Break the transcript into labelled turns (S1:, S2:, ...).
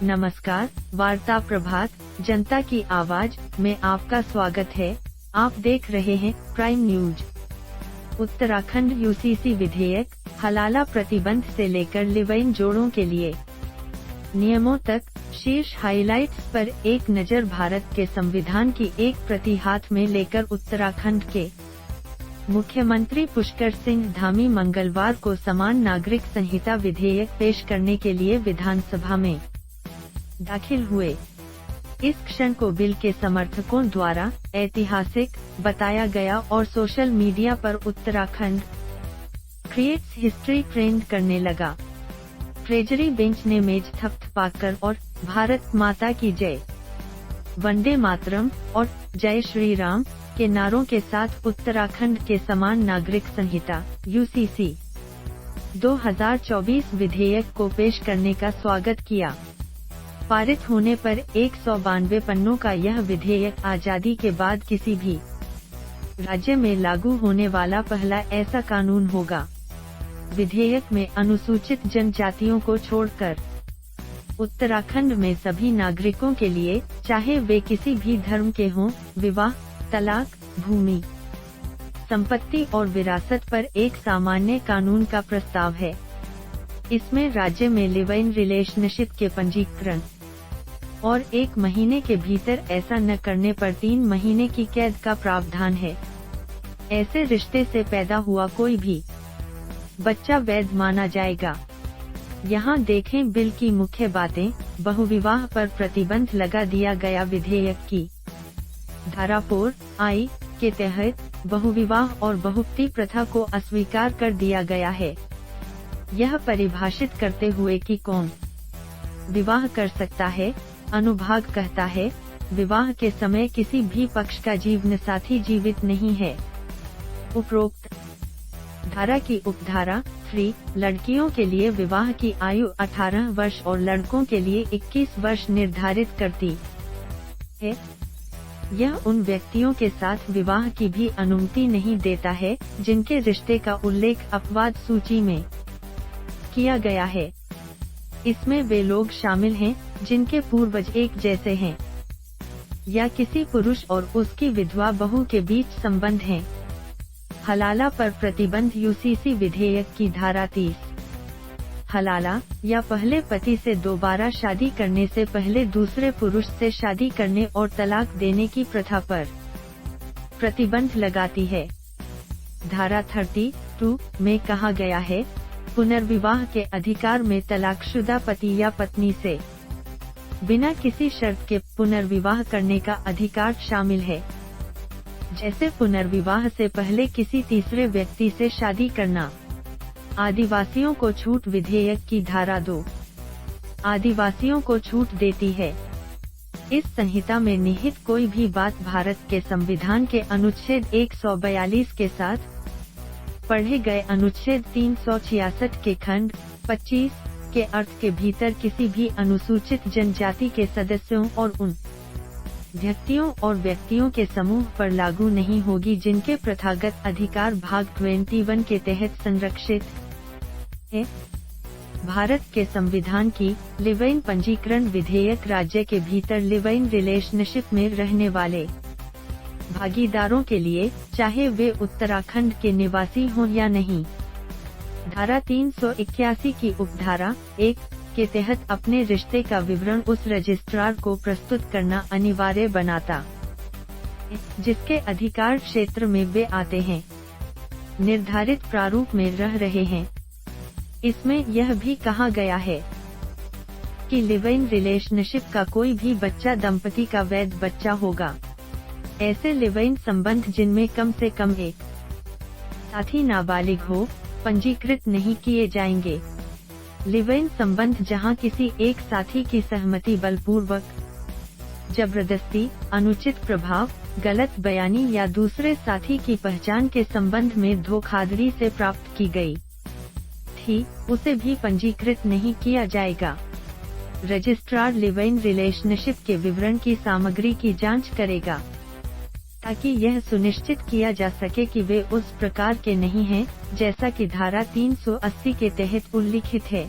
S1: नमस्कार, वार्ता प्रभात, जनता की आवाज में आपका स्वागत है। आप देख रहे हैं प्राइम न्यूज। उत्तराखंड यूसीसी विधेयक, हलाला प्रतिबंध से लेकर लिव इन जोड़ों के लिए नियमों तक, शीर्ष हाइलाइट्स पर एक नजर। भारत के संविधान की एक प्रति हाथ में लेकर उत्तराखंड के मुख्यमंत्री पुष्कर सिंह धामी मंगलवार को समान नागरिक संहिता विधेयक पेश करने के लिए विधानसभा में दाखिल हुए। इस क्षण को बिल के समर्थकों द्वारा ऐतिहासिक बताया गया और सोशल मीडिया पर उत्तराखंड क्रिएट्स हिस्ट्री ट्रेंड करने लगा। ट्रेजरी बेंच ने मेज थपथपाकर और भारत माता की जय, वंदे मातरम और जय श्री राम के नारों के साथ उत्तराखंड के समान नागरिक संहिता यूसीसी 2024 विधेयक को पेश करने का स्वागत किया। पारित होने पर 192 पन्नों का यह विधेयक आजादी के बाद किसी भी राज्य में लागू होने वाला पहला ऐसा कानून होगा। विधेयक में अनुसूचित जनजातियों को छोड़कर उत्तराखंड में सभी नागरिकों के लिए, चाहे वे किसी भी धर्म के हों, विवाह, तलाक, भूमि, संपत्ति और विरासत पर एक सामान्य कानून का प्रस्ताव है। इसमें राज्य में लिव इन रिलेशनशिप के पंजीकरण और 1 महीने के भीतर ऐसा न करने पर 3 महीने की कैद का प्रावधान है। ऐसे रिश्ते से पैदा हुआ कोई भी बच्चा वैध माना जाएगा। यहाँ देखें बिल की मुख्य बातें। बहुविवाह पर प्रतिबंध लगा दिया गया। विधेयक की धारा 4(i) के तहत बहुविवाह और बहुपति प्रथा को अस्वीकार कर दिया गया है। यह परिभाषित करते हुए कि कौन विवाह कर सकता है। अनुभाग कहता है, विवाह के समय किसी भी पक्ष का जीवन साथी जीवित नहीं है। उपरोक्त धारा की उपधारा 3 लड़कियों के लिए विवाह की आयु 18 वर्ष और लड़कों के लिए 21 वर्ष निर्धारित करती है। यह उन व्यक्तियों के साथ विवाह की भी अनुमति नहीं देता है जिनके रिश्ते का उल्लेख अपवाद सूची में किया गया है। इसमें वे लोग शामिल हैं जिनके पूर्वज एक जैसे हैं या किसी पुरुष और उसकी विधवा बहू के बीच संबंध हैं। हलाला पर प्रतिबंध यूसीसी विधेयक की धारा 30 हलाला या पहले पति से दोबारा शादी करने से पहले दूसरे पुरुष से शादी करने और तलाक देने की प्रथा पर प्रतिबंध लगाती है। धारा 32 में कहा गया है, पुनर्विवाह के अधिकार में तलाकशुदा पति या पत्नी से बिना किसी शर्त के पुनर्विवाह करने का अधिकार शामिल है, जैसे पुनर्विवाह से पहले किसी तीसरे व्यक्ति से शादी करना। आदिवासियों को छूट। विधेयक की धारा 2 आदिवासियों को छूट देती है। इस संहिता में निहित कोई भी बात भारत के संविधान के अनुच्छेद 142 के साथ पढ़े गए अनुच्छेद 366 के खंड 25 के अर्थ के भीतर किसी भी अनुसूचित जनजाति के सदस्यों और उन व्यक्तियों के समूह पर लागू नहीं होगी जिनके प्रथागत अधिकार भाग 21 के तहत संरक्षित है। भारत के संविधान की लिव इन पंजीकरण विधेयक राज्य के भीतर लिव इन रिलेशनशिप में रहने वाले भागीदारों के लिए, चाहे वे उत्तराखंड के निवासी हों या नहीं। धारा 381 की उपधारा 1 के तहत अपने रिश्ते का विवरण उस रजिस्ट्रार को प्रस्तुत करना अनिवार्य बनाता है जिसके अधिकार क्षेत्र में वे आते हैं, निर्धारित प्रारूप में रह रहे हैं। इसमें यह भी कहा गया है कि लिव इन रिलेशनशिप का कोई भी बच्चा दंपति का वैध बच्चा होगा। ऐसे लिव इन संबंध जिनमें कम से कम एक साथी नाबालिग हो, पंजीकृत नहीं किए जाएंगे। लिव इन संबंध जहां किसी एक साथी की सहमति बलपूर्वक, जबरदस्ती, अनुचित प्रभाव, गलत बयानी या दूसरे साथी की पहचान के संबंध में धोखाधड़ी से प्राप्त की गई थी, उसे भी पंजीकृत नहीं किया जाएगा। रजिस्ट्रार लिव इन रिलेशनशिप के विवरण की सामग्री की जांच करेगा ताकि यह सुनिश्चित किया जा सके कि वे उस प्रकार के नहीं हैं जैसा कि धारा 380 के तहत उल्लिखित है।